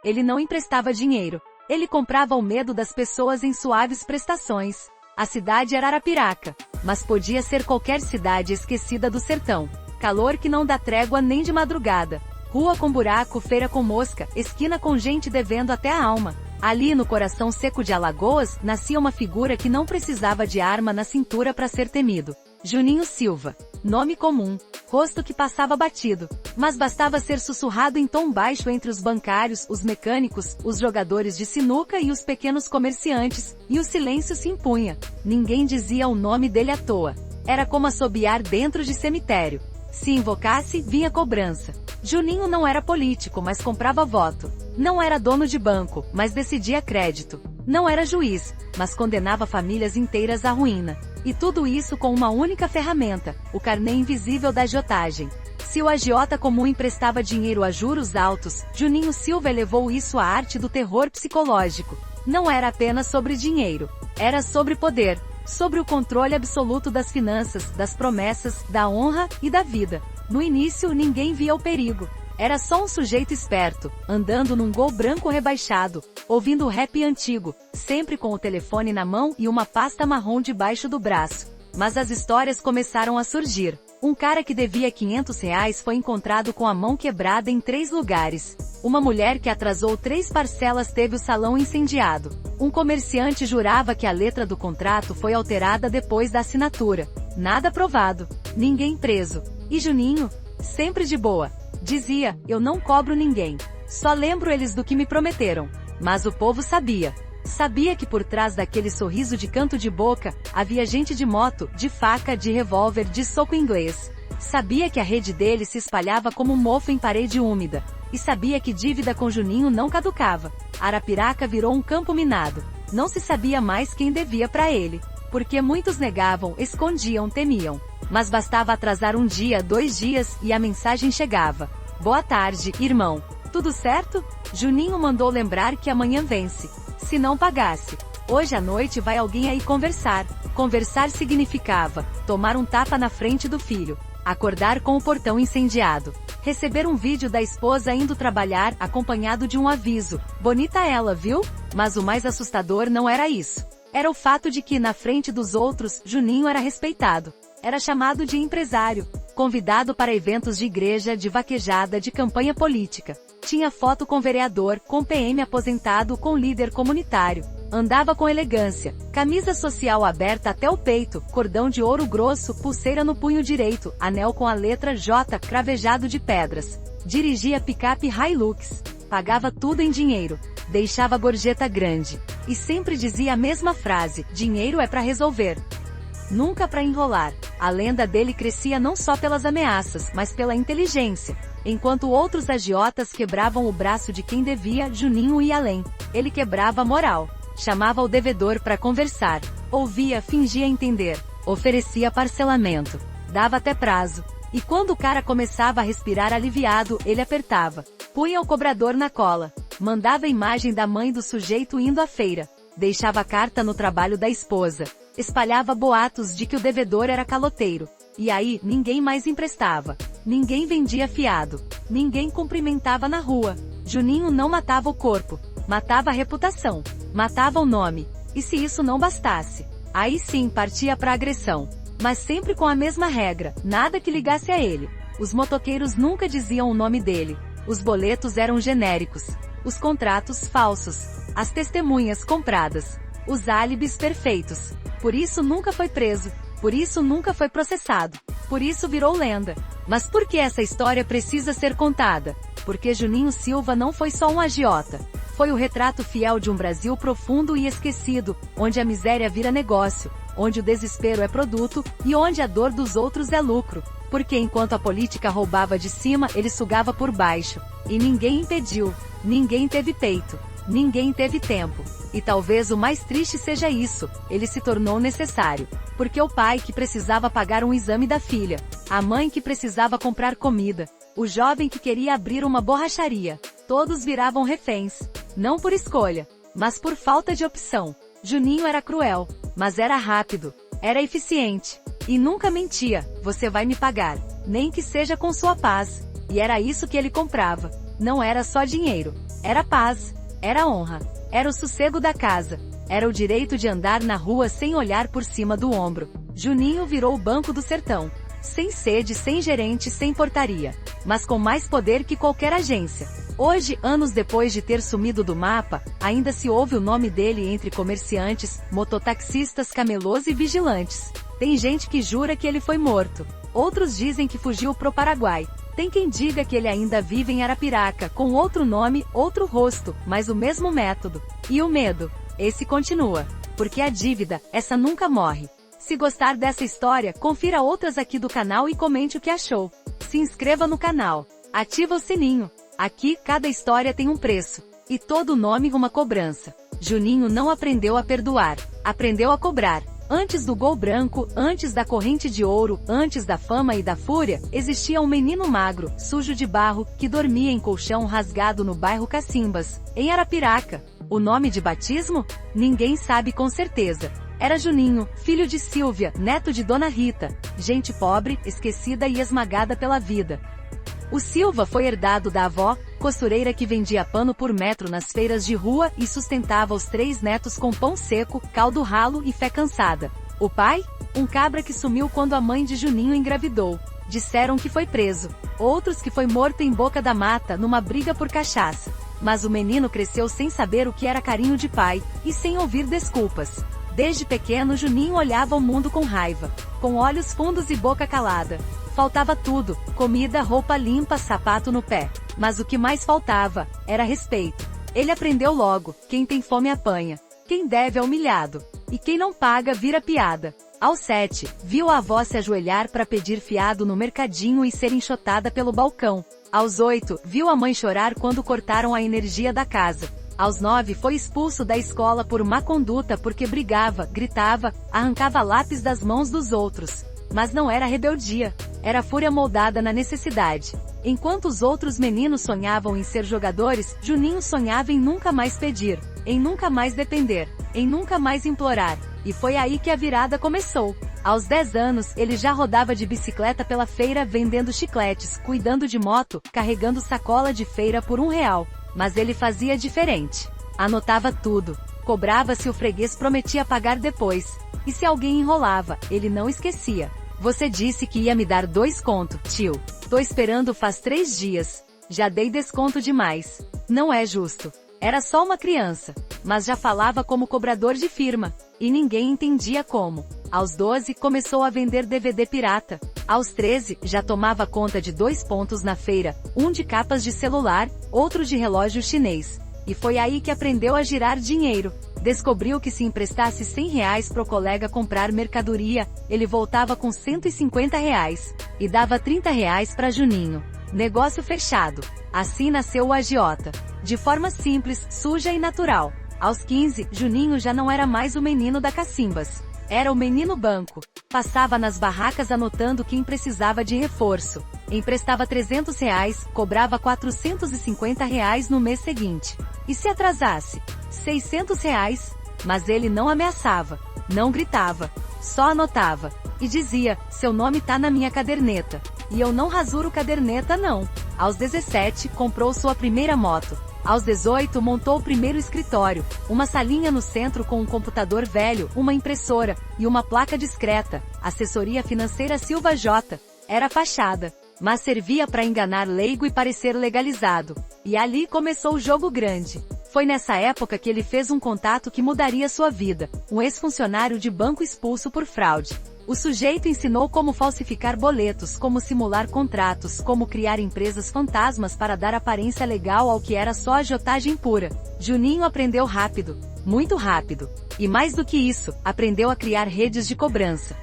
Ele não emprestava dinheiro. Ele comprava o medo das pessoas em suaves prestações. A cidade era Arapiraca, mas podia ser qualquer cidade esquecida do sertão. Calor que não dá trégua nem de madrugada. Rua com buraco, feira com mosca, esquina com gente devendo até a alma. Ali no coração seco de Alagoas, nascia uma figura que não precisava de arma na cintura para ser temido. Juninho Silva. Nome comum. Rosto que passava batido. Mas bastava ser sussurrado em tom baixo entre os bancários, os mecânicos, os jogadores de sinuca e os pequenos comerciantes, e o silêncio se impunha. Ninguém dizia o nome dele à toa. Era como assobiar dentro de cemitério. Se invocasse, vinha cobrança. Juninho não era político, mas comprava voto. Não era dono de banco, mas decidia crédito. Não era juiz, mas condenava famílias inteiras à ruína. E tudo isso com uma única ferramenta, o carnê invisível da agiotagem. Se o agiota comum emprestava dinheiro a juros altos, Juninho Silva elevou isso à arte do terror psicológico. Não era apenas sobre dinheiro. Era sobre poder. Sobre o controle absoluto das finanças, das promessas, da honra e da vida. No início, ninguém via o perigo. Era só um sujeito esperto, andando num Gol branco rebaixado, ouvindo o rap antigo, sempre com o telefone na mão e uma pasta marrom debaixo do braço. Mas as histórias começaram a surgir. Um cara que devia R$500 foi encontrado com a mão quebrada em 3 lugares. Uma mulher que atrasou 3 parcelas teve o salão incendiado. Um comerciante jurava que a letra do contrato foi alterada depois da assinatura. Nada provado. Ninguém preso. E Juninho? Sempre de boa. Dizia, eu não cobro ninguém. Só lembro eles do que me prometeram. Mas o povo sabia. Sabia que por trás daquele sorriso de canto de boca, havia gente de moto, de faca, de revólver, de soco inglês. Sabia que a rede dele se espalhava como um mofo em parede úmida. E sabia que dívida com Juninho não caducava. Arapiraca virou um campo minado. Não se sabia mais quem devia para ele. Porque muitos negavam, escondiam, temiam. Mas bastava atrasar 1 dia, 2 dias, e a mensagem chegava. Boa tarde, irmão. Tudo certo? Juninho mandou lembrar que amanhã vence. Se não pagasse. Hoje à noite vai alguém aí conversar. Conversar significava tomar um tapa na frente do filho. Acordar com o portão incendiado. Receber um vídeo da esposa indo trabalhar, acompanhado de um aviso. Bonita ela, viu? Mas o mais assustador não era isso. Era o fato de que, na frente dos outros, Juninho era respeitado. Era chamado de empresário, convidado para eventos de igreja, de vaquejada, de campanha política. Tinha foto com vereador, com PM aposentado, com líder comunitário. Andava com elegância, camisa social aberta até o peito, cordão de ouro grosso, pulseira no punho direito, anel com a letra J cravejado de pedras. Dirigia picape Hilux. Pagava tudo em dinheiro. Deixava gorjeta grande. E sempre dizia a mesma frase, dinheiro é para resolver. Nunca para enrolar. A lenda dele crescia não só pelas ameaças, mas pela inteligência. Enquanto outros agiotas quebravam o braço de quem devia, Juninho ia além. Ele quebrava a moral. Chamava o devedor para conversar. Ouvia, fingia entender. Oferecia parcelamento. Dava até prazo. E quando o cara começava a respirar aliviado, ele apertava. Punha o cobrador na cola. Mandava a imagem da mãe do sujeito indo à feira. Deixava a carta no trabalho da esposa. Espalhava boatos de que o devedor era caloteiro. E aí, ninguém mais emprestava. Ninguém vendia fiado. Ninguém cumprimentava na rua. Juninho não matava o corpo. Matava a reputação. Matava o nome. E se isso não bastasse? Aí sim partia para agressão. Mas sempre com a mesma regra, nada que ligasse a ele. Os motoqueiros nunca diziam o nome dele. Os boletos eram genéricos. Os contratos falsos. As testemunhas compradas. Os álibis perfeitos. Por isso nunca foi preso. Por isso nunca foi processado. Por isso virou lenda. Mas por que essa história precisa ser contada? Porque Juninho Silva não foi só um agiota. Foi o retrato fiel de um Brasil profundo e esquecido, onde a miséria vira negócio, onde o desespero é produto, e onde a dor dos outros é lucro. Porque enquanto a política roubava de cima, ele sugava por baixo. E ninguém impediu. Ninguém teve peito. Ninguém teve tempo. E talvez o mais triste seja isso, ele se tornou necessário. Porque o pai que precisava pagar um exame da filha, a mãe que precisava comprar comida, o jovem que queria abrir uma borracharia, todos viravam reféns. Não por escolha, mas por falta de opção. Juninho era cruel, mas era rápido, era eficiente. E nunca mentia, você vai me pagar, nem que seja com sua paz. E era isso que ele comprava. Não era só dinheiro. Era paz, era honra, era o sossego da casa, era o direito de andar na rua sem olhar por cima do ombro. Juninho virou o Banco do Sertão. Sem sede, sem gerente, sem portaria, mas com mais poder que qualquer agência. Hoje, anos depois de ter sumido do mapa, ainda se ouve o nome dele entre comerciantes, mototaxistas, camelôs e vigilantes. Tem gente que jura que ele foi morto. Outros dizem que fugiu pro Paraguai. Tem quem diga que ele ainda vive em Arapiraca, com outro nome, outro rosto, mas o mesmo método. E o medo? Esse continua. Porque a dívida, essa nunca morre. Se gostar dessa história, confira outras aqui do canal e comente o que achou. Se inscreva no canal. Ativa o sininho. Aqui, cada história tem um preço. E todo nome uma cobrança. Juninho não aprendeu a perdoar. Aprendeu a cobrar. Antes do gol branco, antes da corrente de ouro, antes da fama e da fúria, existia um menino magro, sujo de barro, que dormia em colchão rasgado no bairro Cacimbas, em Arapiraca. O nome de batismo? Ninguém sabe com certeza. Era Juninho, filho de Silvia, neto de Dona Rita. Gente pobre, esquecida e esmagada pela vida. O Silva foi herdado da avó, costureira que vendia pano por metro nas feiras de rua e sustentava os 3 netos com pão seco, caldo ralo e fé cansada. O pai? Um cabra que sumiu quando a mãe de Juninho engravidou. Disseram que foi preso. Outros que foi morto em Boca da Mata, numa briga por cachaça. Mas o menino cresceu sem saber o que era carinho de pai, e sem ouvir desculpas. Desde pequeno Juninho olhava o mundo com raiva, com olhos fundos e boca calada. Faltava tudo, comida, roupa limpa, sapato no pé. Mas o que mais faltava, era respeito. Ele aprendeu logo, quem tem fome apanha. Quem deve é humilhado. E quem não paga vira piada. Aos 7, viu a avó se ajoelhar para pedir fiado no mercadinho e ser enxotada pelo balcão. Aos 8, viu a mãe chorar quando cortaram a energia da casa. Aos 9 foi expulso da escola por má conduta porque brigava, gritava, arrancava lápis das mãos dos outros. Mas não era rebeldia, era fúria moldada na necessidade. Enquanto os outros meninos sonhavam em ser jogadores, Juninho sonhava em nunca mais pedir, em nunca mais depender, em nunca mais implorar. E foi aí que a virada começou. Aos 10 anos, ele já rodava de bicicleta pela feira vendendo chicletes, cuidando de moto, carregando sacola de feira por R$1. Mas ele fazia diferente. Anotava tudo. Cobrava se o freguês prometia pagar depois. E se alguém enrolava, ele não esquecia. Você disse que ia me dar 2 conto, tio. Tô esperando faz 3 dias. Já dei desconto demais. Não é justo. Era só uma criança. Mas já falava como cobrador de firma. E ninguém entendia como. Aos 12, começou a vender DVD pirata. Aos 13, já tomava conta de 2 pontos na feira, um de capas de celular, outro de relógio chinês. E foi aí que aprendeu a girar dinheiro. Descobriu que se emprestasse R$100 pro colega comprar mercadoria, ele voltava com R$150. E dava R$30 para Juninho. Negócio fechado. Assim nasceu o agiota. De forma simples, suja e natural. Aos 15, Juninho já não era mais o menino da Cacimbas. Era o menino banco. Passava nas barracas anotando quem precisava de reforço. Emprestava R$300, cobrava R$450 no mês seguinte. E se atrasasse? R$600. Mas ele não ameaçava, não gritava, só anotava. E dizia, seu nome tá na minha caderneta. E eu não rasuro caderneta não. Aos 17, comprou sua primeira moto. Aos 18 montou o primeiro escritório, uma salinha no centro com um computador velho, uma impressora, e uma placa discreta, assessoria financeira Silva J. Era fachada, mas servia para enganar leigo e parecer legalizado. E ali começou o jogo grande. Foi nessa época que ele fez um contato que mudaria sua vida, um ex-funcionário de banco expulso por fraude. O sujeito ensinou como falsificar boletos, como simular contratos, como criar empresas fantasmas para dar aparência legal ao que era só agiotagem pura. Juninho aprendeu rápido, muito rápido. E mais do que isso, aprendeu a criar redes de cobrança.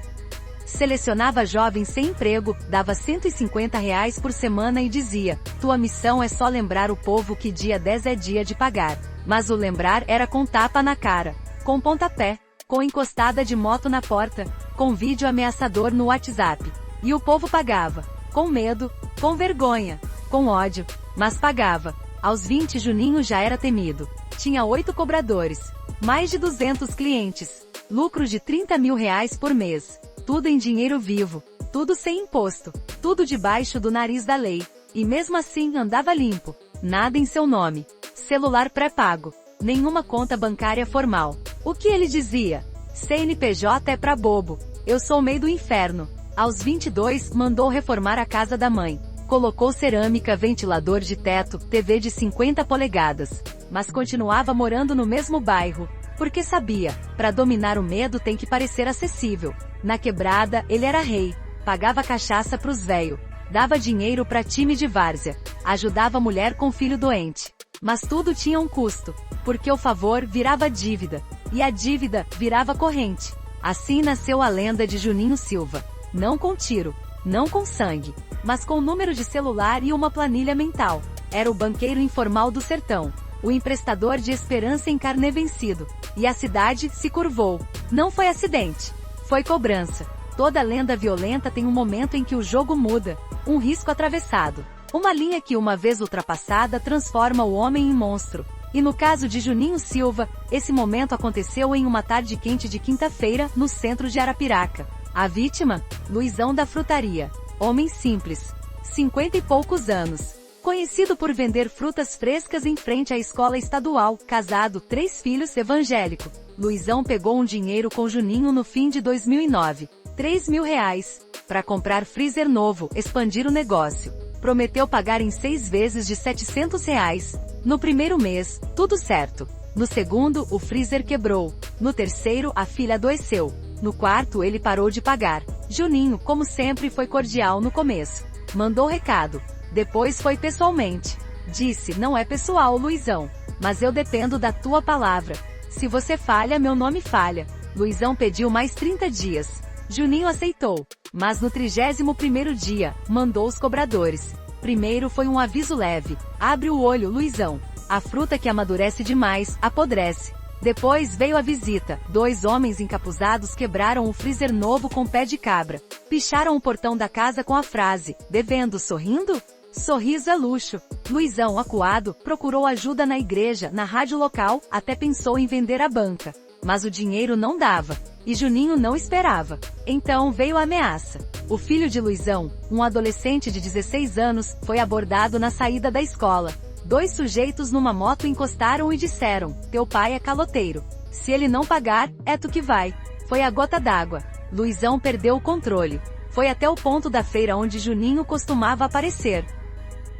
Selecionava jovens sem emprego, dava R$150 por semana e dizia, tua missão é só lembrar o povo que dia 10 é dia de pagar. Mas o lembrar era com tapa na cara, com pontapé, com encostada de moto na porta, com vídeo ameaçador no WhatsApp. E o povo pagava. Com medo, com vergonha, com ódio, mas pagava. Aos 20 Juninho já era temido. Tinha 8 cobradores. Mais de 200 clientes. Lucro de R$30.000 por mês. Tudo em dinheiro vivo. Tudo sem imposto. Tudo debaixo do nariz da lei. E mesmo assim andava limpo. Nada em seu nome. celular pré-pago, nenhuma conta bancária formal. O que ele dizia? CNPJ é pra bobo. Eu sou meio do inferno. Aos 22, mandou reformar a casa da mãe. Colocou cerâmica, ventilador de teto, TV de 50 polegadas. Mas continuava morando no mesmo bairro. Porque sabia, pra dominar o medo tem que parecer acessível. Na quebrada, ele era rei. Pagava cachaça pros véio. Dava dinheiro pra time de várzea. Ajudava mulher com filho doente. Mas tudo tinha um custo. Porque o favor virava dívida. E a dívida virava corrente. Assim nasceu a lenda de Juninho Silva. Não com tiro, não com sangue, mas com número de celular e uma planilha mental. Era o banqueiro informal do sertão. O emprestador de esperança em carnê vencido. E a cidade se curvou. Não foi acidente. Foi cobrança. Toda lenda violenta tem um momento em que o jogo muda. Um risco atravessado. Uma linha que, uma vez ultrapassada, transforma o homem em monstro. E no caso de Juninho Silva, esse momento aconteceu em uma tarde quente de quinta-feira, no centro de Arapiraca. A vítima? Luizão da frutaria. Homem simples. 50 e poucos anos. Conhecido por vender frutas frescas em frente à escola estadual, casado, 3 filhos, evangélico. Luizão pegou um dinheiro com Juninho no fim de 2009. R$3.000. Para comprar freezer novo, expandir o negócio. Prometeu pagar em 6 vezes de R$700. No primeiro mês, tudo certo. No segundo, o freezer quebrou. No terceiro, a filha adoeceu. No quarto, ele parou de pagar. Juninho, como sempre, foi cordial no começo. Mandou recado. Depois foi pessoalmente. Disse, não é pessoal, Luizão. Mas eu dependo da tua palavra. Se você falha, meu nome falha. Luizão pediu mais 30 dias. Juninho aceitou. Mas no 31º dia, mandou os cobradores. Primeiro foi um aviso leve. Abre o olho, Luizão. A fruta que amadurece demais, apodrece. Depois veio a visita. 2 homens encapuzados quebraram o freezer novo com pé de cabra. Picharam o portão da casa com a frase, devendo sorrindo? Sorriso é luxo. Luizão, acuado, procurou ajuda na igreja, na rádio local, até pensou em vender a banca. Mas o dinheiro não dava. E Juninho não esperava. Então veio a ameaça. O filho de Luizão, um adolescente de 16 anos, foi abordado na saída da escola. 2 sujeitos numa moto encostaram e disseram, teu pai é caloteiro. Se ele não pagar, é tu que vai. Foi a gota d'água. Luizão perdeu o controle. Foi até o ponto da feira onde Juninho costumava aparecer.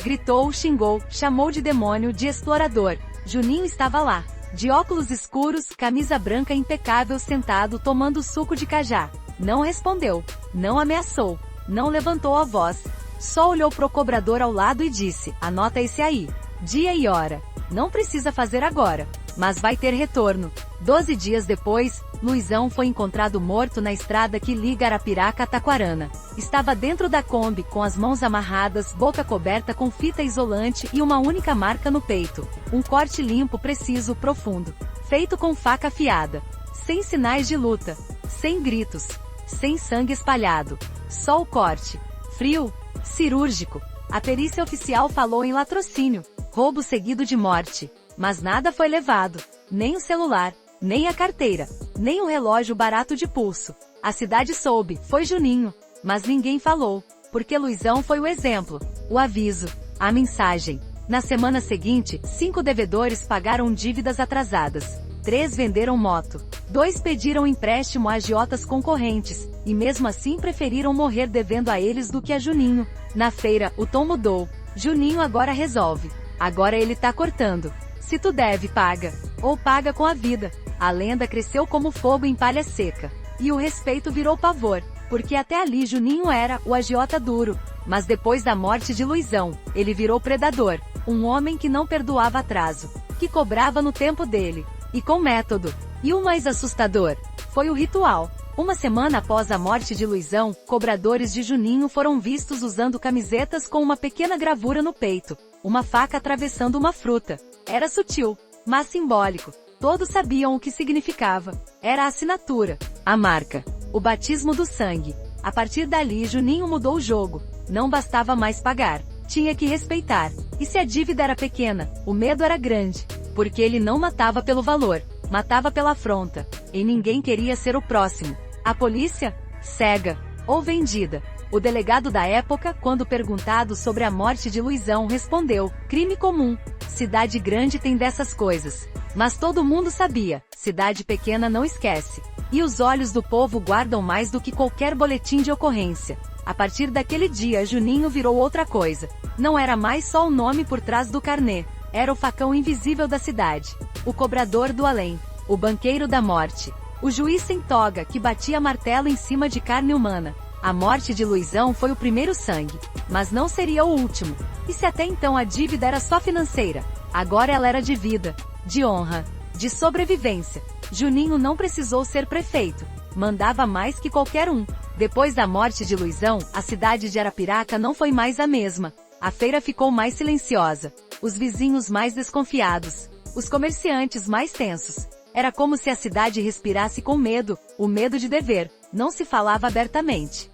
Gritou, xingou, chamou de demônio, de explorador. Juninho estava lá. De óculos escuros, camisa branca impecável, sentado tomando suco de cajá. Não respondeu. Não ameaçou. Não levantou a voz. Só olhou pro cobrador ao lado e disse, anota esse aí. Dia e hora. Não precisa fazer agora. Mas vai ter retorno. 12 dias depois, Luizão foi encontrado morto na estrada que liga Arapiraca a Taquarana. Estava dentro da Kombi, com as mãos amarradas, boca coberta com fita isolante e uma única marca no peito. Um corte limpo, preciso, profundo. Feito com faca afiada. Sem sinais de luta. Sem gritos. Sem sangue espalhado. Só o corte. Frio. Cirúrgico. A perícia oficial falou em latrocínio. Roubo seguido de morte. Mas nada foi levado. Nem o celular. Nem a carteira. Nem o relógio barato de pulso. A cidade soube, foi Juninho. Mas ninguém falou. Porque Luizão foi o exemplo. O aviso. A mensagem. Na semana seguinte, 5 devedores pagaram dívidas atrasadas. 3 venderam moto. 2 pediram empréstimo a agiotas concorrentes. E mesmo assim preferiram morrer devendo a eles do que a Juninho. Na feira, o tom mudou. Juninho agora resolve. Agora ele tá cortando. Se tu deve, paga. Ou paga com a vida. A lenda cresceu como fogo em palha seca. E o respeito virou pavor. Porque até ali Juninho era o agiota duro. Mas depois da morte de Luizão, ele virou predador. Um homem que não perdoava atraso. Que cobrava no tempo dele. E com método. E o mais assustador foi o ritual. Uma semana após a morte de Luizão, cobradores de Juninho foram vistos usando camisetas com uma pequena gravura no peito. Uma faca atravessando uma fruta. Era sutil, mas simbólico. Todos sabiam o que significava. Era a assinatura, a marca, o batismo do sangue. A partir dali Juninho mudou o jogo. Não bastava mais pagar. Tinha que respeitar. E se a dívida era pequena, o medo era grande. Porque ele não matava pelo valor. Matava pela afronta. E ninguém queria ser o próximo. A polícia? Cega. Ou vendida. O delegado da época, quando perguntado sobre a morte de Luizão, respondeu: crime comum. Cidade grande tem dessas coisas. Mas todo mundo sabia, cidade pequena não esquece. E os olhos do povo guardam mais do que qualquer boletim de ocorrência. A partir daquele dia, Juninho virou outra coisa. Não era mais só o nome por trás do carnê. Era o facão invisível da cidade. O cobrador do além. O banqueiro da morte. O juiz sem toga, que batia martelo em cima de carne humana. A morte de Luizão foi o primeiro sangue. Mas não seria o último. E se até então a dívida era só financeira, agora ela era de vida, de honra, de sobrevivência. Juninho não precisou ser prefeito. Mandava mais que qualquer um. Depois da morte de Luizão, a cidade de Arapiraca não foi mais a mesma. A feira ficou mais silenciosa. Os vizinhos mais desconfiados. Os comerciantes mais tensos. Era como se a cidade respirasse com medo, o medo de dever. Não se falava abertamente.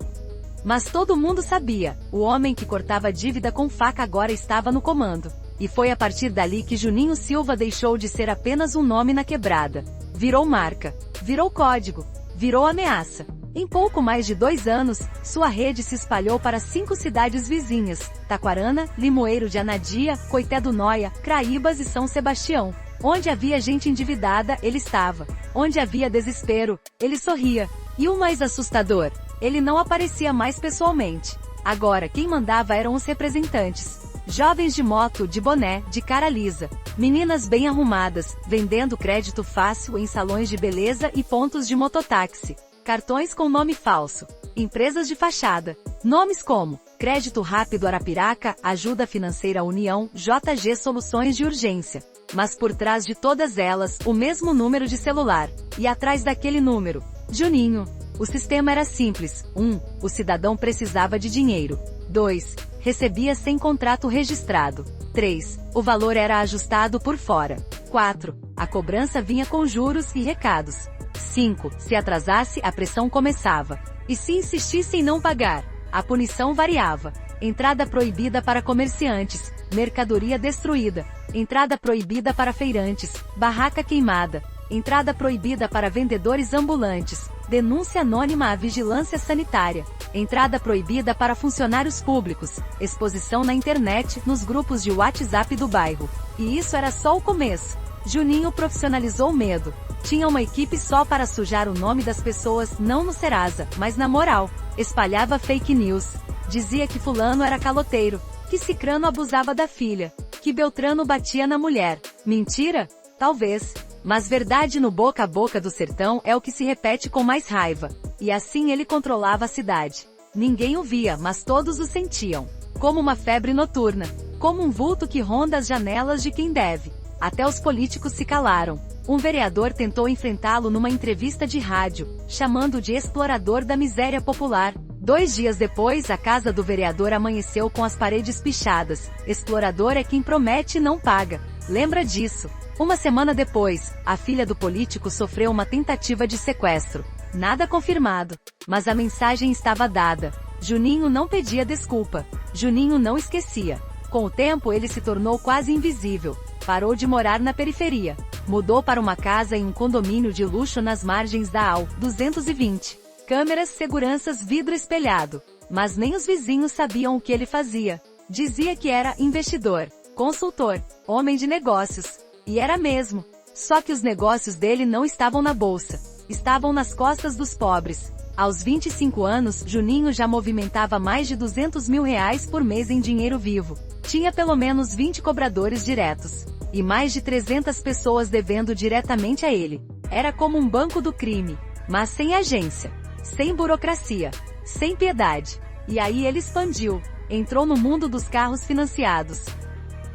Mas todo mundo sabia, o homem que cortava a dívida com faca agora estava no comando. E foi a partir dali que Juninho Silva deixou de ser apenas um nome na quebrada. Virou marca. Virou código. Virou ameaça. Em pouco mais de 2 anos, sua rede se espalhou para 5 cidades vizinhas: Taquarana, Limoeiro de Anadia, Coité do Noia, Craíbas e São Sebastião. Onde havia gente endividada, ele estava. Onde havia desespero, ele sorria. E o mais assustador, ele não aparecia mais pessoalmente. Agora quem mandava eram os representantes. Jovens de moto, de boné, de cara lisa. Meninas bem arrumadas, vendendo crédito fácil em salões de beleza e pontos de mototáxi. Cartões com nome falso. Empresas de fachada. Nomes como Crédito Rápido Arapiraca, Ajuda Financeira União, JG Soluções de Urgência. Mas por trás de todas elas, o mesmo número de celular. E atrás daquele número, Juninho. O sistema era simples. 1. O cidadão precisava de dinheiro. 2. Recebia sem contrato registrado. 3. O valor era ajustado por fora. 4. A cobrança vinha com juros e recados. 5. Se atrasasse, a pressão começava. E se insistisse em não pagar, a punição variava. Entrada proibida para comerciantes, mercadoria destruída. Entrada proibida para feirantes, barraca queimada. Entrada proibida para vendedores ambulantes, denúncia anônima à vigilância sanitária. Entrada proibida para funcionários públicos, exposição na internet, nos grupos de WhatsApp do bairro. E isso era só o começo. Juninho profissionalizou o medo. Tinha uma equipe só para sujar o nome das pessoas, não no Serasa, mas na moral. Espalhava fake news. Dizia que fulano era caloteiro, que cicrano abusava da filha, que Beltrano batia na mulher. Mentira? Talvez. Mas verdade no boca a boca do sertão é o que se repete com mais raiva. E assim ele controlava a cidade. Ninguém o via, mas todos o sentiam. Como uma febre noturna. Como um vulto que ronda as janelas de quem deve. Até os políticos se calaram. Um vereador tentou enfrentá-lo numa entrevista de rádio, chamando-o de explorador da miséria popular. 2 dias depois, a casa do vereador amanheceu com as paredes pichadas. Explorador é quem promete e não paga. Lembra disso? Uma semana depois, a filha do político sofreu uma tentativa de sequestro. Nada confirmado. Mas a mensagem estava dada. Juninho não pedia desculpa. Juninho não esquecia. Com o tempo ele se tornou quase invisível. Parou de morar na periferia. Mudou para uma casa em um condomínio de luxo nas margens da AU 220. Câmeras, seguranças, vidro espelhado. Mas nem os vizinhos sabiam o que ele fazia. Dizia que era investidor, consultor, homem de negócios. E era mesmo. Só que os negócios dele não estavam na bolsa. Estavam nas costas dos pobres. Aos 25 anos, Juninho já movimentava mais de R$200 mil por mês em dinheiro vivo. Tinha pelo menos 20 cobradores diretos. E mais de 300 pessoas devendo diretamente a ele. Era como um banco do crime. Mas sem agência. Sem burocracia. Sem piedade. E aí ele expandiu. Entrou no mundo dos carros financiados.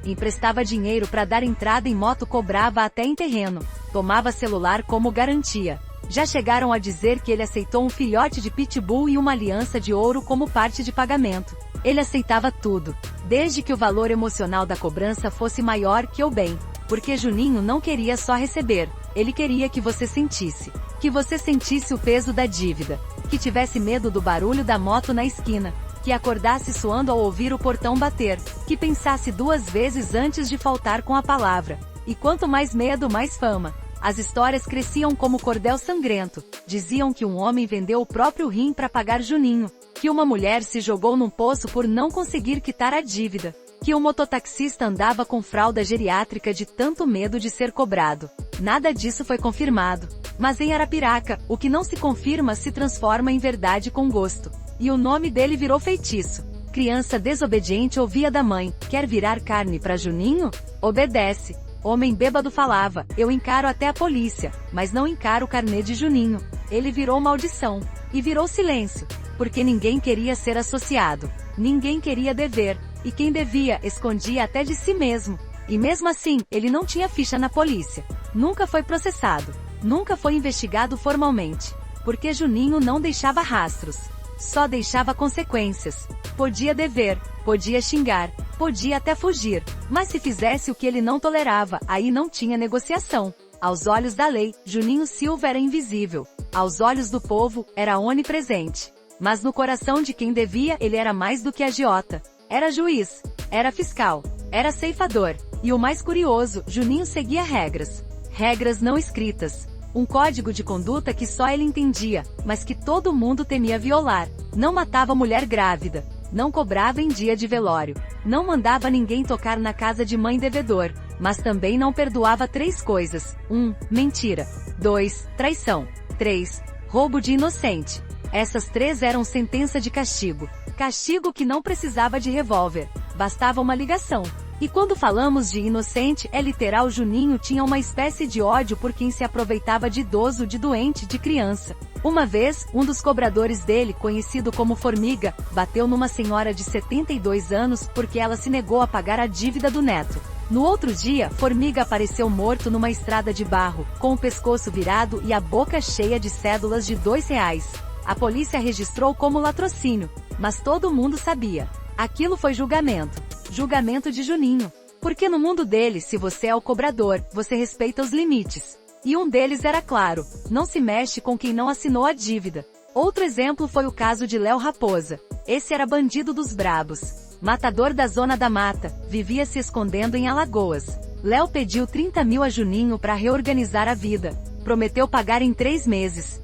Emprestava dinheiro para dar entrada em moto, cobrava até em terreno. Tomava celular como garantia. Já chegaram a dizer que ele aceitou um filhote de pitbull e uma aliança de ouro como parte de pagamento. Ele aceitava tudo, desde que o valor emocional da cobrança fosse maior que o bem. Porque Juninho não queria só receber, ele queria que você sentisse. Que você sentisse o peso da dívida. Que tivesse medo do barulho da moto na esquina. Que acordasse suando ao ouvir o portão bater. Que pensasse 2 vezes antes de faltar com a palavra. E quanto mais medo, mais fama. As histórias cresciam como cordel sangrento. Diziam que um homem vendeu o próprio rim para pagar Juninho. que uma mulher se jogou num poço por não conseguir quitar a dívida, que o mototaxista andava com fralda geriátrica de tanto medo de ser cobrado. Nada disso foi confirmado. Mas em Arapiraca, o que não se confirma se transforma em verdade com gosto. E o nome dele virou feitiço. Criança desobediente ouvia da mãe: quer virar carne pra Juninho? Obedece. Homem bêbado falava: eu encaro até a polícia, mas não encaro o carnê de Juninho. Ele virou maldição. E virou silêncio. Porque ninguém queria ser associado. Ninguém queria dever. E quem devia, escondia até de si mesmo. E mesmo assim, ele não tinha ficha na polícia. Nunca foi processado. Nunca foi investigado formalmente. Porque Juninho não deixava rastros. Só deixava consequências. Podia dever, podia xingar, podia até fugir. Mas se fizesse o que ele não tolerava, aí não tinha negociação. Aos olhos da lei, Juninho Silva era invisível. Aos olhos do povo, era onipresente. Mas no coração de quem devia, ele era mais do que agiota. Era juiz, era fiscal, era ceifador. E o mais curioso, Juninho seguia regras. Regras não escritas. Um código de conduta que só ele entendia, mas que todo mundo temia violar. Não matava mulher grávida. Não cobrava em dia de velório. Não mandava ninguém tocar na casa de mãe devedor. Mas também não perdoava 3 coisas. 1. Mentira. 2. Traição. 3. Roubo de inocente. Essas 3 eram sentença de castigo. Castigo que não precisava de revólver. Bastava uma ligação. E quando falamos de inocente, é literal. Juninho tinha uma espécie de ódio por quem se aproveitava de idoso, de doente, de criança. Uma vez, um dos cobradores dele, conhecido como Formiga, bateu numa senhora de 72 anos porque ela se negou a pagar a dívida do neto. No outro dia, Formiga apareceu morto numa estrada de barro, com o pescoço virado e a boca cheia de cédulas de R$2. A polícia registrou como latrocínio, mas todo mundo sabia. Aquilo foi julgamento. Julgamento de Juninho. Porque no mundo dele, se você é o cobrador, você respeita os limites. E um deles era claro: não se mexe com quem não assinou a dívida. Outro exemplo foi o caso de Léo Raposa. Esse era bandido dos brabos. Matador da Zona da Mata, vivia se escondendo em Alagoas. Léo pediu 30 mil a Juninho para reorganizar a vida. Prometeu pagar em 3 meses.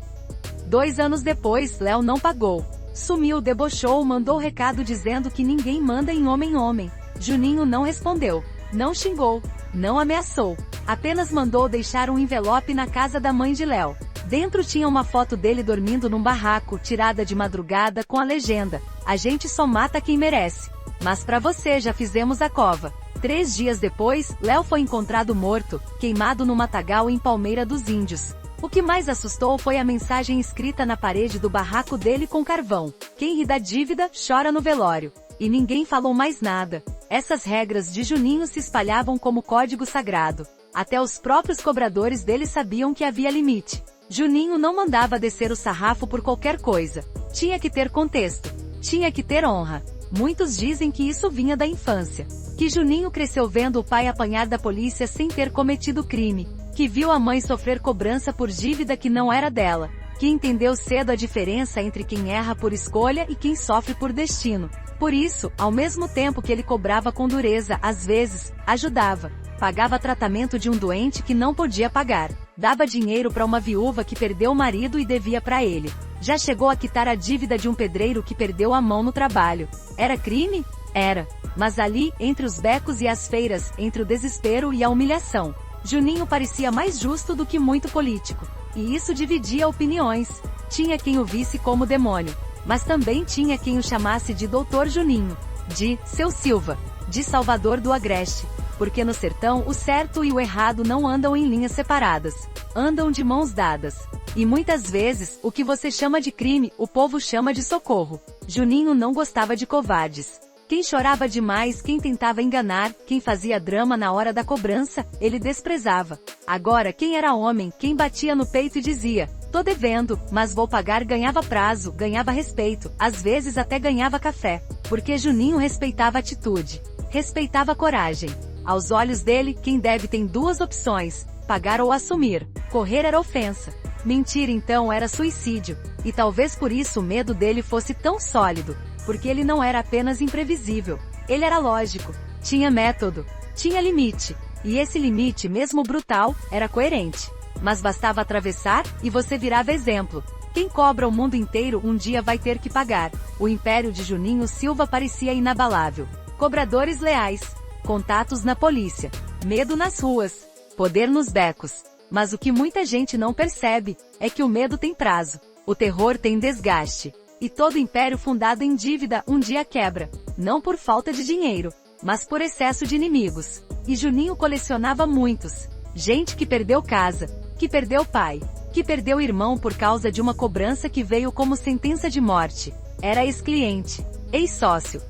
2 anos depois, Léo não pagou. Sumiu, debochou, mandou recado dizendo que ninguém manda em homem. Juninho não respondeu, não xingou, não ameaçou. Apenas mandou deixar um envelope na casa da mãe de Léo. Dentro tinha uma foto dele dormindo num barraco, tirada de madrugada, com a legenda: a gente só mata quem merece. Mas pra você já fizemos a cova. 3 dias depois, Léo foi encontrado morto, queimado no matagal em Palmeira dos Índios. O que mais assustou foi a mensagem escrita na parede do barraco dele com carvão: quem ri da dívida, chora no velório. E ninguém falou mais nada. Essas regras de Juninho se espalhavam como código sagrado. Até os próprios cobradores dele sabiam que havia limite. Juninho não mandava descer o sarrafo por qualquer coisa. Tinha que ter contexto. Tinha que ter honra. Muitos dizem que isso vinha da infância. Que Juninho cresceu vendo o pai apanhar da polícia sem ter cometido crime. Que viu a mãe sofrer cobrança por dívida que não era dela. Que entendeu cedo a diferença entre quem erra por escolha e quem sofre por destino. Por isso, ao mesmo tempo que ele cobrava com dureza, às vezes, ajudava. Pagava tratamento de um doente que não podia pagar. Dava dinheiro para uma viúva que perdeu o marido e devia para ele. Já chegou a quitar a dívida de um pedreiro que perdeu a mão no trabalho. Era crime? Era. Mas ali, entre os becos e as feiras, entre o desespero e a humilhação, Juninho parecia mais justo do que muito político. E isso dividia opiniões. Tinha quem o visse como demônio. Mas também tinha quem o chamasse de Doutor Juninho. De Seu Silva. De Salvador do Agreste. Porque no sertão, o certo e o errado não andam em linhas separadas. Andam de mãos dadas. E muitas vezes, o que você chama de crime, o povo chama de socorro. Juninho não gostava de covardes. Quem chorava demais, quem tentava enganar, quem fazia drama na hora da cobrança, ele desprezava. Agora, quem era homem, quem batia no peito e dizia: tô devendo, mas vou pagar, ganhava prazo, ganhava respeito, às vezes até ganhava café. Porque Juninho respeitava a atitude. Respeitava a coragem. Aos olhos dele, quem deve tem 2 opções: pagar ou assumir. Correr era ofensa. Mentir então era suicídio. E talvez por isso o medo dele fosse tão sólido. Porque ele não era apenas imprevisível. Ele era lógico. Tinha método. Tinha limite. E esse limite, mesmo brutal, era coerente. Mas bastava atravessar, e você virava exemplo. Quem cobra o mundo inteiro um dia vai ter que pagar. O império de Juninho Silva parecia inabalável. Cobradores leais, contatos na polícia, medo nas ruas, poder nos becos. Mas o que muita gente não percebe, é que o medo tem prazo, o terror tem desgaste. E todo império fundado em dívida um dia quebra, não por falta de dinheiro, mas por excesso de inimigos. E Juninho colecionava muitos. Gente que perdeu casa, que perdeu pai, que perdeu irmão por causa de uma cobrança que veio como sentença de morte. Era ex-cliente, ex-sócio,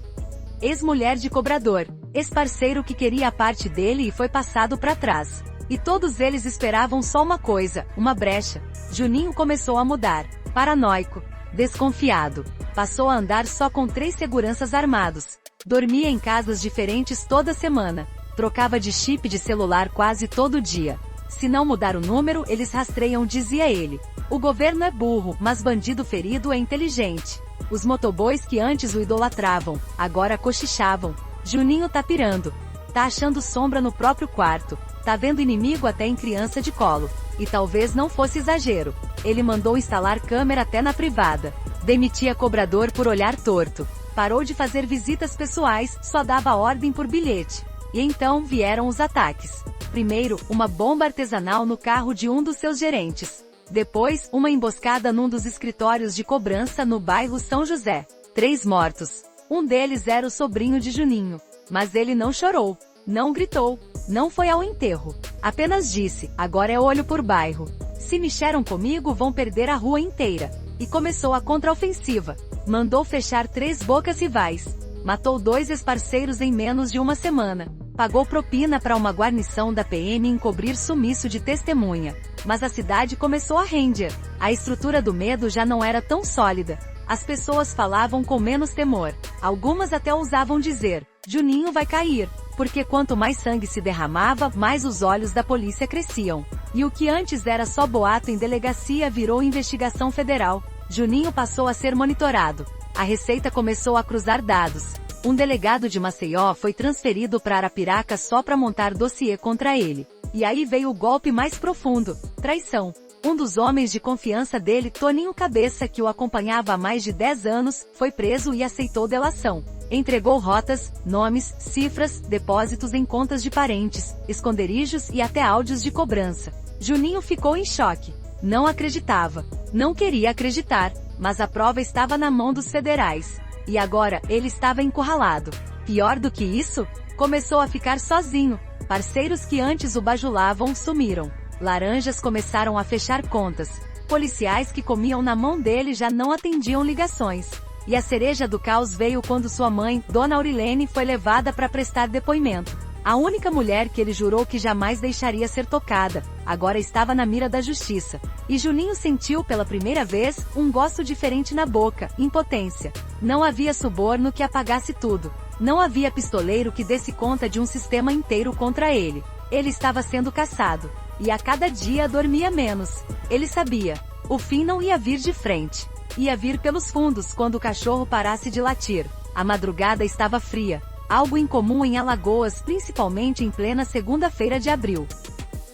ex-mulher de cobrador, ex-parceiro que queria a parte dele e foi passado para trás. E todos eles esperavam só uma coisa, uma brecha. Juninho começou a mudar. Paranoico, desconfiado. Passou a andar só com 3 seguranças armados. Dormia em casas diferentes toda semana. Trocava de chip de celular quase todo dia. Se não mudar o número, eles rastreiam, dizia ele. O governo é burro, mas bandido ferido é inteligente. Os motoboys que antes o idolatravam, agora cochichavam. Juninho tá pirando. Tá achando sombra no próprio quarto. Tá vendo inimigo até em criança de colo. E talvez não fosse exagero. Ele mandou instalar câmera até na privada. Demitia cobrador por olhar torto. Parou de fazer visitas pessoais, só dava ordem por bilhete. E então vieram os ataques. Primeiro, uma bomba artesanal no carro de um dos seus gerentes. Depois, uma emboscada num dos escritórios de cobrança no bairro São José. 3 mortos. Um deles era o sobrinho de Juninho. Mas ele não chorou. Não gritou. Não foi ao enterro. Apenas disse, agora é olho por bairro. Se mexeram comigo vão perder a rua inteira. E começou a contraofensiva. Mandou fechar 3 bocas rivais. Matou 2 ex-parceiros em menos de uma semana. Pagou propina para uma guarnição da PM encobrir sumiço de testemunha. Mas a cidade começou a render. A estrutura do medo já não era tão sólida. As pessoas falavam com menos temor. Algumas até ousavam dizer, Juninho vai cair. Porque quanto mais sangue se derramava, mais os olhos da polícia cresciam. E o que antes era só boato em delegacia virou investigação federal. Juninho passou a ser monitorado. A Receita começou a cruzar dados. Um delegado de Maceió foi transferido para Arapiraca só para montar dossiê contra ele. E aí veio o golpe mais profundo, traição. Um dos homens de confiança dele, Toninho Cabeça, que o acompanhava há mais de 10 anos, foi preso e aceitou delação. Entregou rotas, nomes, cifras, depósitos em contas de parentes, esconderijos e até áudios de cobrança. Juninho ficou em choque. Não acreditava. Não queria acreditar, mas a prova estava na mão dos federais. E agora, ele estava encurralado. Pior do que isso, começou a ficar sozinho. Parceiros que antes o bajulavam sumiram. Laranjas começaram a fechar contas. Policiais que comiam na mão dele já não atendiam ligações. E a cereja do caos veio quando sua mãe, Dona Aurilene, foi levada para prestar depoimento. A única mulher que ele jurou que jamais deixaria ser tocada, agora estava na mira da justiça. E Juninho sentiu pela primeira vez, um gosto diferente na boca, impotência. Não havia suborno que apagasse tudo. Não havia pistoleiro que desse conta de um sistema inteiro contra ele. Ele estava sendo caçado. E a cada dia dormia menos. Ele sabia. O fim não ia vir de frente. Ia vir pelos fundos quando o cachorro parasse de latir. A madrugada estava fria. Algo incomum em Alagoas, principalmente em plena segunda-feira de abril.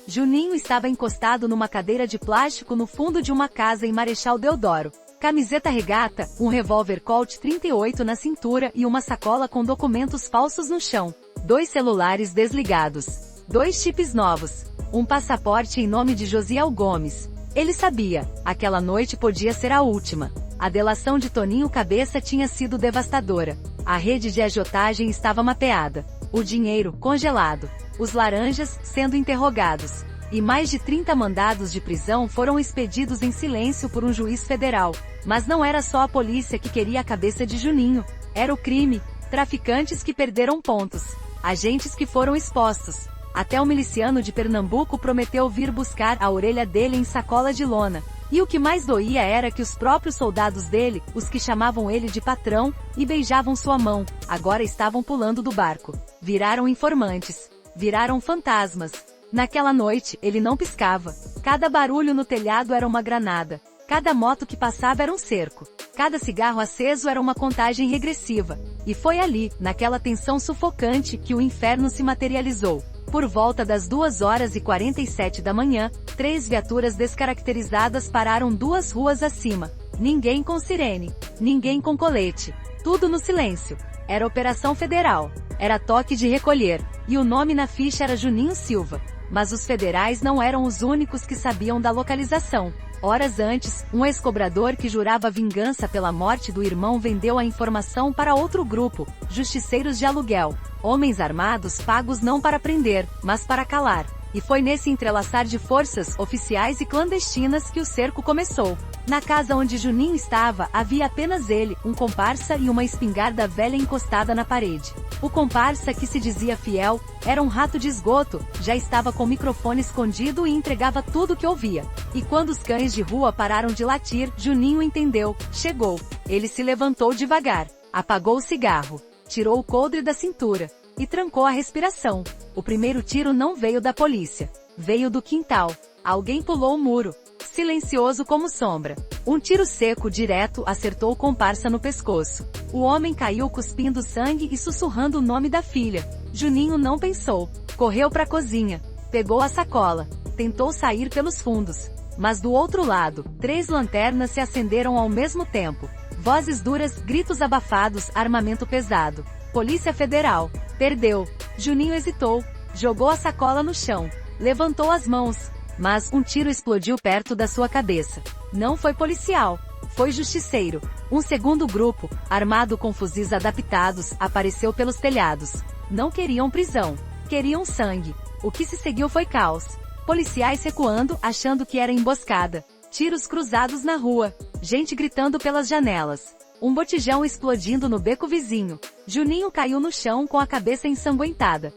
Juninho estava encostado numa cadeira de plástico no fundo de uma casa em Marechal Deodoro. Camiseta regata, um revólver Colt 38 na cintura e uma sacola com documentos falsos no chão. 2 celulares desligados. 2 chips novos. Um passaporte em nome de Josiel Gomes. Ele sabia, aquela noite podia ser a última. A delação de Toninho Cabeça tinha sido devastadora. A rede de agiotagem estava mapeada. O dinheiro, congelado. Os laranjas, sendo interrogados. E mais de 30 mandados de prisão foram expedidos em silêncio por um juiz federal. Mas não era só a polícia que queria a cabeça de Juninho. Era o crime. Traficantes que perderam pontos. Agentes que foram expostos. Até o miliciano de Pernambuco prometeu vir buscar a orelha dele em sacola de lona. E o que mais doía era que os próprios soldados dele, os que chamavam ele de patrão, e beijavam sua mão, agora estavam pulando do barco. Viraram informantes. Viraram fantasmas. Naquela noite, ele não piscava. Cada barulho no telhado era uma granada. Cada moto que passava era um cerco. Cada cigarro aceso era uma contagem regressiva. E foi ali, naquela tensão sufocante, que o inferno se materializou. Por volta das 2h47 da manhã, 3 viaturas descaracterizadas pararam 2 ruas acima. Ninguém com sirene, ninguém com colete. Tudo no silêncio. Era Operação Federal. Era toque de recolher. E o nome na ficha era Juninho Silva. Mas os federais não eram os únicos que sabiam da localização. Horas antes, um ex-cobrador que jurava vingança pela morte do irmão vendeu a informação para outro grupo, justiceiros de aluguel. Homens armados pagos não para prender, mas para calar. E foi nesse entrelaçar de forças, oficiais e clandestinas que o cerco começou. Na casa onde Juninho estava, havia apenas ele, um comparsa e uma espingarda velha encostada na parede. O comparsa, que se dizia fiel, era um rato de esgoto, já estava com o microfone escondido e entregava tudo o que ouvia. E quando os cães de rua pararam de latir, Juninho entendeu, chegou. Ele se levantou devagar, apagou o cigarro, tirou o coldre da cintura e trancou a respiração. O primeiro tiro não veio da polícia. Veio do quintal. Alguém pulou o muro. Silencioso como sombra. Um tiro seco direto acertou o comparsa no pescoço. O homem caiu cuspindo sangue e sussurrando o nome da filha. Juninho não pensou. Correu para a cozinha. Pegou a sacola. Tentou sair pelos fundos. Mas do outro lado, 3 lanternas se acenderam ao mesmo tempo. Vozes duras, gritos abafados, armamento pesado. Polícia Federal. Perdeu. Juninho hesitou. Jogou a sacola no chão. Levantou as mãos. Mas um tiro explodiu perto da sua cabeça. Não foi policial. Foi justiceiro. Um segundo grupo, armado com fuzis adaptados, apareceu pelos telhados. Não queriam prisão. Queriam sangue. O que se seguiu foi caos. Policiais recuando, achando que era emboscada. Tiros cruzados na rua. Gente gritando pelas janelas. Um botijão explodindo no beco vizinho. Juninho caiu no chão com a cabeça ensanguentada.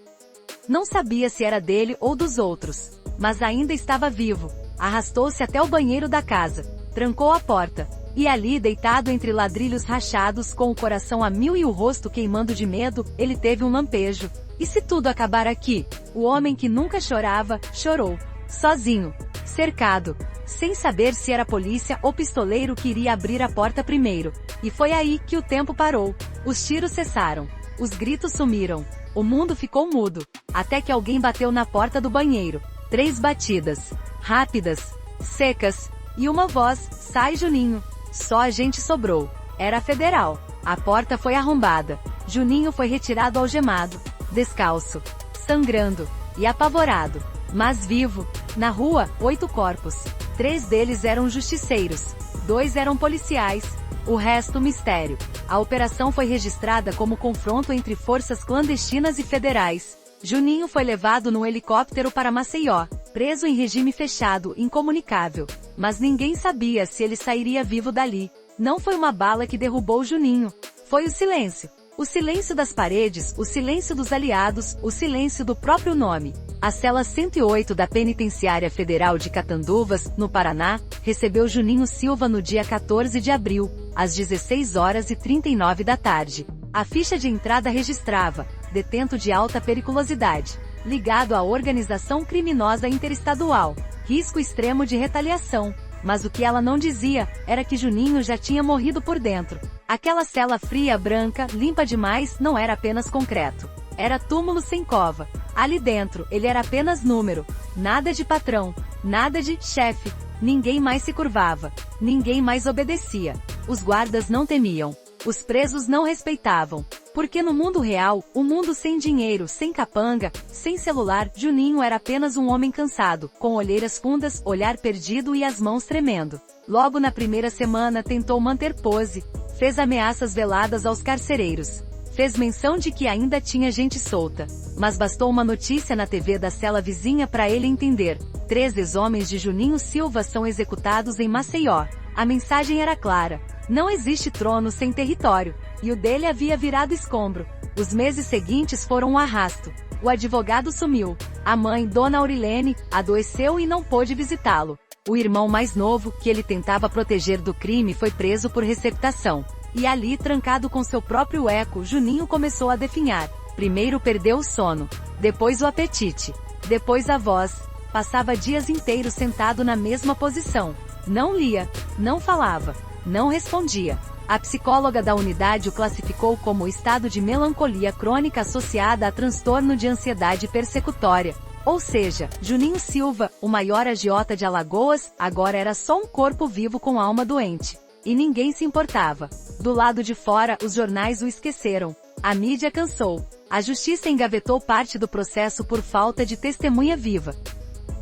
Não sabia se era dele ou dos outros. Mas ainda estava vivo. Arrastou-se até o banheiro da casa. Trancou a porta. E ali, deitado entre ladrilhos rachados, com o coração a mil e o rosto queimando de medo, ele teve um lampejo. E se tudo acabar aqui? O homem que nunca chorava, chorou. Sozinho. Cercado. Sem saber se era polícia ou pistoleiro que iria abrir a porta primeiro. E foi aí que o tempo parou. Os tiros cessaram. Os gritos sumiram. O mundo ficou mudo. Até que alguém bateu na porta do banheiro. 3 batidas. Rápidas. Secas. E uma voz, sai Juninho. Só a gente sobrou. Era federal. A porta foi arrombada. Juninho foi retirado algemado. Descalço. Sangrando. E apavorado. Mas vivo. Na rua, 8 corpos. 3 deles eram justiceiros. 2 eram policiais. O resto mistério. A operação foi registrada como confronto entre forças clandestinas e federais. Juninho foi levado num helicóptero para Maceió, preso em regime fechado, incomunicável. Mas ninguém sabia se ele sairia vivo dali. Não foi uma bala que derrubou Juninho. Foi o silêncio. O silêncio das paredes, o silêncio dos aliados, o silêncio do próprio nome. A cela 108 da Penitenciária Federal de Catanduvas, no Paraná, recebeu Juninho Silva no dia 14 de abril, às 16h39 da tarde. A ficha de entrada registrava, detento de alta periculosidade, ligado à organização criminosa interestadual, risco extremo de retaliação. Mas o que ela não dizia, era que Juninho já tinha morrido por dentro. Aquela cela fria, branca, limpa demais, não era apenas concreto. Era túmulo sem cova. Ali dentro, ele era apenas número. Nada de patrão. Nada de chefe. Ninguém mais se curvava. Ninguém mais obedecia. Os guardas não temiam. Os presos não respeitavam. Porque no mundo real, o mundo sem dinheiro, sem capanga, sem celular, Juninho era apenas um homem cansado, com olheiras fundas, olhar perdido e as mãos tremendo. Logo na primeira semana tentou manter pose, fez ameaças veladas aos carcereiros. Fez menção de que ainda tinha gente solta. Mas bastou uma notícia na TV da cela vizinha para ele entender. 3 ex-homens de Juninho Silva são executados em Maceió. A mensagem era clara. Não existe trono sem território. E o dele havia virado escombro. Os meses seguintes foram um arrasto. O advogado sumiu. A mãe, Dona Aurilene, adoeceu e não pôde visitá-lo. O irmão mais novo, que ele tentava proteger do crime, foi preso por receptação. E ali, trancado com seu próprio eco, Juninho começou a definhar. Primeiro perdeu o sono. Depois o apetite. Depois a voz. Passava dias inteiros sentado na mesma posição. Não lia. Não falava. Não respondia. A psicóloga da unidade o classificou como estado de melancolia crônica associada a transtorno de ansiedade persecutória. Ou seja, Juninho Silva, o maior agiota de Alagoas, agora era só um corpo vivo com alma doente. E ninguém se importava. Do lado de fora, os jornais o esqueceram. A mídia cansou. A justiça engavetou parte do processo por falta de testemunha viva.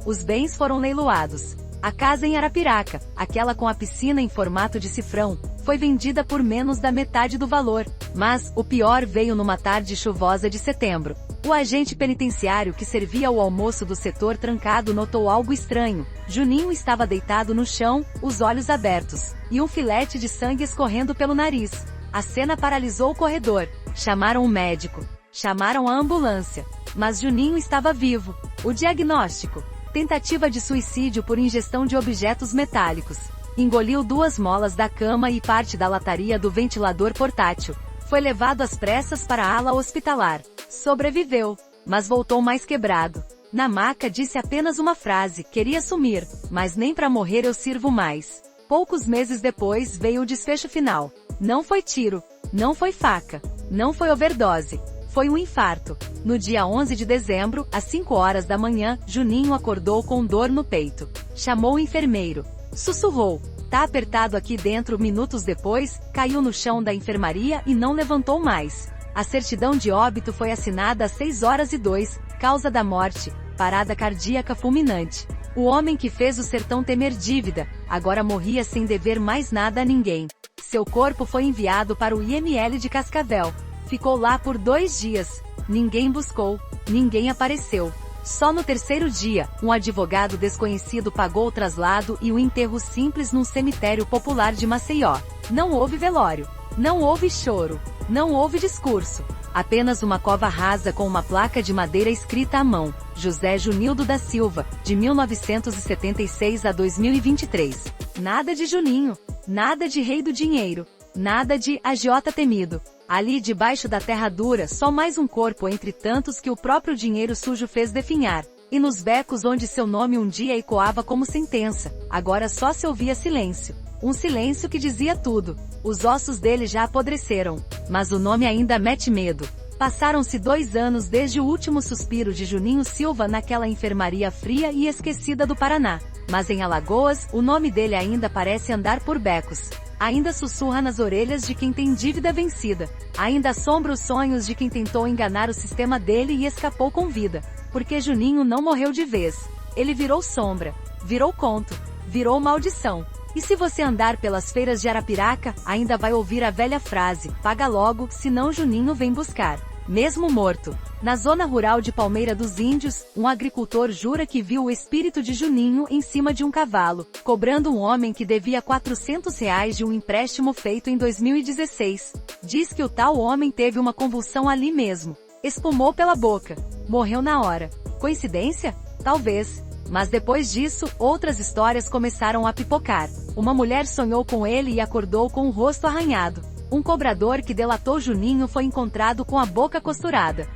Os bens foram leiloados. A casa em Arapiraca, aquela com a piscina em formato de cifrão, foi vendida por menos da metade do valor. Mas, o pior veio numa tarde chuvosa de setembro. O agente penitenciário que servia o almoço do setor trancado notou algo estranho. Juninho estava deitado no chão, os olhos abertos, e um filete de sangue escorrendo pelo nariz. A cena paralisou o corredor. Chamaram o médico. Chamaram a ambulância. Mas Juninho estava vivo. O diagnóstico: tentativa de suicídio por ingestão de objetos metálicos. Engoliu 2 molas da cama e parte da lataria do ventilador portátil. Foi levado às pressas para a ala hospitalar. Sobreviveu, mas voltou mais quebrado. Na maca disse apenas uma frase: queria sumir, mas nem para morrer eu sirvo mais. Poucos meses depois veio o desfecho final. Não foi tiro, não foi faca, não foi overdose. Foi um infarto. No dia 11 de dezembro, às 5 horas da manhã, Juninho acordou com dor no peito. Chamou o enfermeiro. Sussurrou: tá apertado aqui dentro. Minutos depois, caiu no chão da enfermaria e não levantou mais. A certidão de óbito foi assinada às 6h02, causa da morte: parada cardíaca fulminante. O homem que fez o sertão temer dívida, agora morria sem dever mais nada a ninguém. Seu corpo foi enviado para o IML de Cascavel. Ficou lá por 2 dias. Ninguém buscou, ninguém apareceu. Só no 3º dia, um advogado desconhecido pagou o traslado e o enterro simples num cemitério popular de Maceió. Não houve velório. Não houve choro. Não houve discurso. Apenas uma cova rasa com uma placa de madeira escrita à mão: José Junildo da Silva, de 1976 a 2023. Nada de Juninho. Nada de Rei do Dinheiro. Nada de agiota temido. Ali debaixo da terra dura, só mais um corpo entre tantos que o próprio dinheiro sujo fez definhar. E nos becos onde seu nome um dia ecoava como sentença, agora só se ouvia silêncio. Um silêncio que dizia tudo. Os ossos dele já apodreceram, mas o nome ainda mete medo. Passaram-se 2 anos desde o último suspiro de Juninho Silva naquela enfermaria fria e esquecida do Paraná. Mas em Alagoas, o nome dele ainda parece andar por becos. Ainda sussurra nas orelhas de quem tem dívida vencida. Ainda assombra os sonhos de quem tentou enganar o sistema dele e escapou com vida. Porque Juninho não morreu de vez. Ele virou sombra, virou conto, virou maldição. E se você andar pelas feiras de Arapiraca, ainda vai ouvir a velha frase: paga logo, senão Juninho vem buscar. Mesmo morto. Na zona rural de Palmeira dos Índios, um agricultor jura que viu o espírito de Juninho em cima de um cavalo, cobrando um homem que devia R$ 400 de um empréstimo feito em 2016. Diz que o tal homem teve uma convulsão ali mesmo. Espumou pela boca. Morreu na hora. Coincidência? Talvez. Mas depois disso, outras histórias começaram a pipocar. Uma mulher sonhou com ele e acordou com o rosto arranhado. Um cobrador que delatou Juninho foi encontrado com a boca costurada.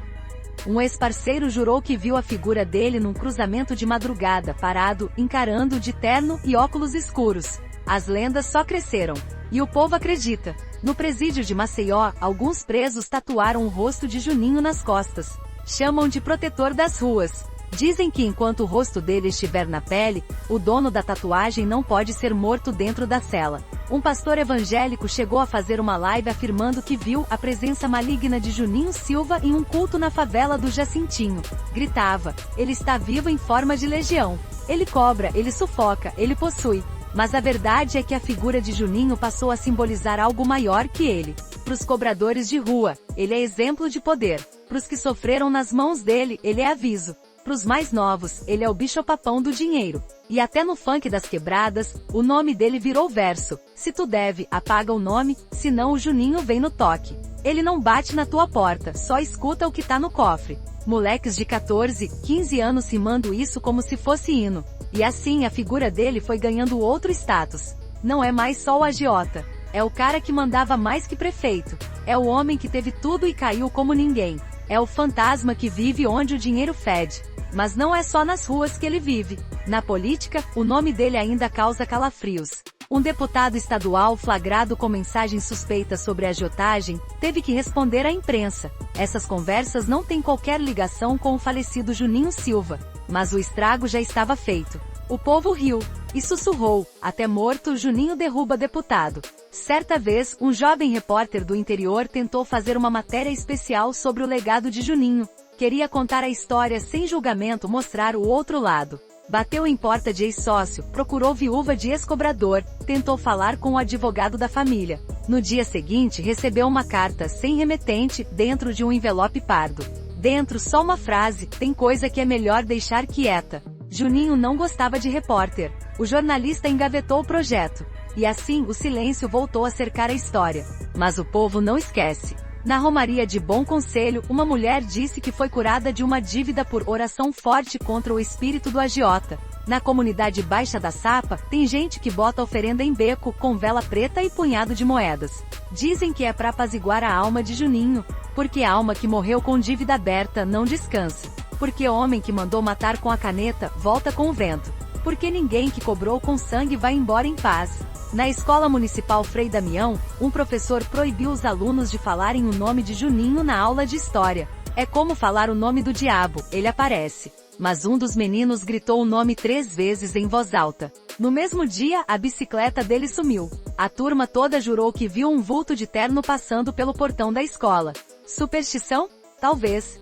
Um ex-parceiro jurou que viu a figura dele num cruzamento de madrugada, parado, encarando de terno e óculos escuros. As lendas só cresceram. E o povo acredita. No presídio de Maceió, alguns presos tatuaram o rosto de Juninho nas costas. Chamam de protetor das ruas. Dizem que enquanto o rosto dele estiver na pele, o dono da tatuagem não pode ser morto dentro da cela. Um pastor evangélico chegou a fazer uma live afirmando que viu a presença maligna de Juninho Silva em um culto na favela do Jacintinho. Gritava: ele está vivo em forma de legião. Ele cobra, ele sufoca, ele possui. Mas a verdade é que a figura de Juninho passou a simbolizar algo maior que ele. Para os cobradores de rua, ele é exemplo de poder. Para os que sofreram nas mãos dele, ele é aviso. Para os mais novos, ele é o bicho-papão do dinheiro. E até no funk das quebradas, o nome dele virou verso: se tu deve, apaga o nome, senão o Juninho vem no toque. Ele não bate na tua porta, só escuta o que tá no cofre. Moleques de 14, 15 anos rimando isso como se fosse hino. E assim a figura dele foi ganhando outro status. Não é mais só o agiota. É o cara que mandava mais que prefeito. É o homem que teve tudo e caiu como ninguém. É o fantasma que vive onde o dinheiro fede. Mas não é só nas ruas que ele vive. Na política, o nome dele ainda causa calafrios. Um deputado estadual flagrado com mensagens suspeitas sobre agiotagem, teve que responder à imprensa. Essas conversas não têm qualquer ligação com o falecido Juninho Silva, mas o estrago já estava feito. O povo riu e sussurrou: até morto Juninho derruba deputado. Certa vez, um jovem repórter do interior tentou fazer uma matéria especial sobre o legado de Juninho. Queria contar a história sem julgamento, mostrar o outro lado. Bateu em porta de ex-sócio, procurou viúva de ex-cobrador, tentou falar com o advogado da família. No dia seguinte recebeu uma carta sem remetente, dentro de um envelope pardo. Dentro só uma frase: tem coisa que é melhor deixar quieta. Juninho não gostava de repórter. O jornalista engavetou o projeto. E assim, o silêncio voltou a cercar a história. Mas o povo não esquece. Na Romaria de Bom Conselho, uma mulher disse que foi curada de uma dívida por oração forte contra o espírito do agiota. Na comunidade Baixa da Sapa, tem gente que bota oferenda em beco, com vela preta e punhado de moedas. Dizem que é para apaziguar a alma de Juninho, porque a alma que morreu com dívida aberta não descansa. Porque o homem que mandou matar com a caneta, volta com o vento. Porque ninguém que cobrou com sangue vai embora em paz. Na Escola Municipal Frei Damião, um professor proibiu os alunos de falarem o nome de Juninho na aula de história. É como falar o nome do diabo, ele aparece. Mas um dos meninos gritou o nome 3 vezes em voz alta. No mesmo dia, a bicicleta dele sumiu. A turma toda jurou que viu um vulto de terno passando pelo portão da escola. Superstição? Talvez.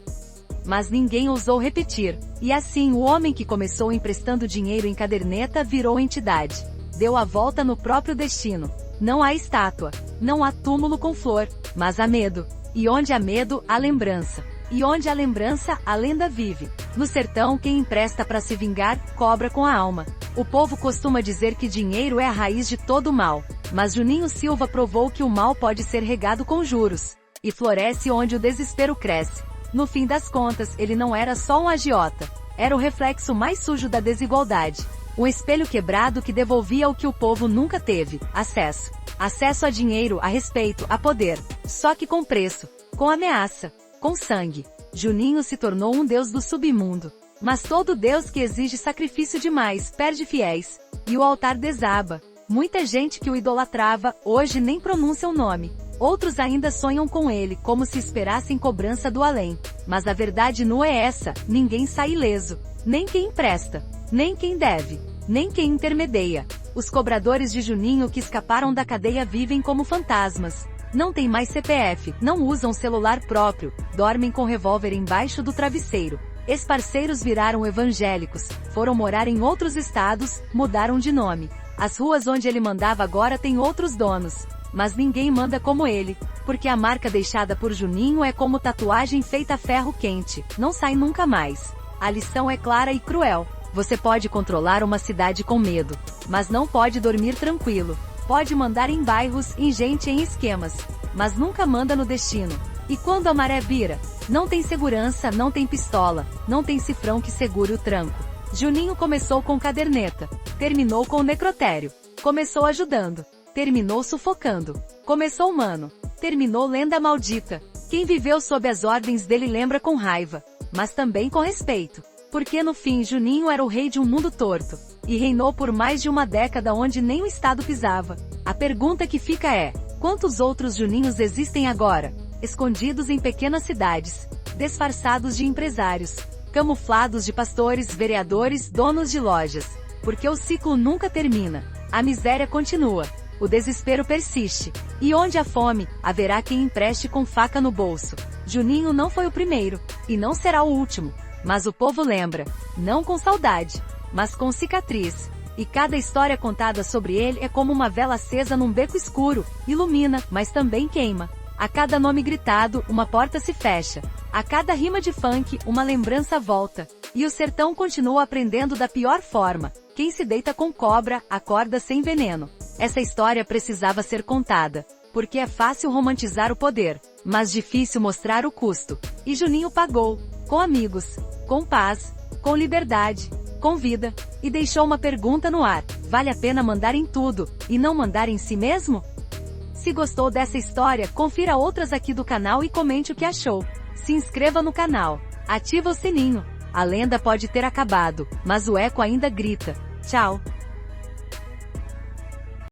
Mas ninguém ousou repetir. E assim, o homem que começou emprestando dinheiro em caderneta virou entidade. Deu a volta no próprio destino. Não há estátua, não há túmulo com flor, mas há medo. E onde há medo, há lembrança. E onde há lembrança, a lenda vive. No sertão, quem empresta para se vingar, cobra com a alma. O povo costuma dizer que dinheiro é a raiz de todo o mal. Mas Juninho Silva provou que o mal pode ser regado com juros. E floresce onde o desespero cresce. No fim das contas, ele não era só um agiota. Era o reflexo mais sujo da desigualdade. Um espelho quebrado que devolvia o que o povo nunca teve: acesso. Acesso a dinheiro, a respeito, a poder. Só que com preço. Com ameaça. Com sangue. Juninho se tornou um deus do submundo. Mas todo deus que exige sacrifício demais perde fiéis. E o altar desaba. Muita gente que o idolatrava, hoje nem pronuncia o nome. Outros ainda sonham com ele, como se esperassem cobrança do além. Mas a verdade nua é essa: ninguém sai ileso. Nem quem empresta. Nem quem deve. Nem quem intermedia. Os cobradores de Juninho que escaparam da cadeia vivem como fantasmas. Não tem mais CPF, não usam celular próprio, dormem com revólver embaixo do travesseiro. Ex-parceiros viraram evangélicos, foram morar em outros estados, mudaram de nome. As ruas onde ele mandava agora têm outros donos. Mas ninguém manda como ele, porque a marca deixada por Juninho é como tatuagem feita a ferro quente, não sai nunca mais. A lição é clara e cruel. Você pode controlar uma cidade com medo, mas não pode dormir tranquilo. Pode mandar em bairros, em gente, em esquemas, mas nunca manda no destino. E quando a maré vira? Não tem segurança, não tem pistola, não tem cifrão que segure o tranco. Juninho começou com caderneta, terminou com necrotério. Começou ajudando, terminou sufocando. Começou humano, terminou lenda maldita. Quem viveu sob as ordens dele lembra com raiva, mas também com respeito. Porque no fim Juninho era o rei de um mundo torto, e reinou por mais de uma década onde nem o Estado pisava. A pergunta que fica é: quantos outros Juninhos existem agora? Escondidos em pequenas cidades, disfarçados de empresários, camuflados de pastores, vereadores, donos de lojas. Porque o ciclo nunca termina, a miséria continua, o desespero persiste. E onde há fome, haverá quem empreste com faca no bolso. Juninho não foi o primeiro, e não será o último. Mas o povo lembra, não com saudade, mas com cicatriz. E cada história contada sobre ele é como uma vela acesa num beco escuro, ilumina, mas também queima. A cada nome gritado, uma porta se fecha. A cada rima de funk, uma lembrança volta. E o sertão continua aprendendo da pior forma. Quem se deita com cobra, acorda sem veneno. Essa história precisava ser contada, porque é fácil romantizar o poder, mas difícil mostrar o custo. E Juninho pagou, com amigos, com paz, com liberdade, com vida, e deixou uma pergunta no ar: vale a pena mandar em tudo, e não mandar em si mesmo? Se gostou dessa história, confira outras aqui do canal e comente o que achou. Se inscreva no canal, ativa o sininho. A lenda pode ter acabado, mas o eco ainda grita. Tchau!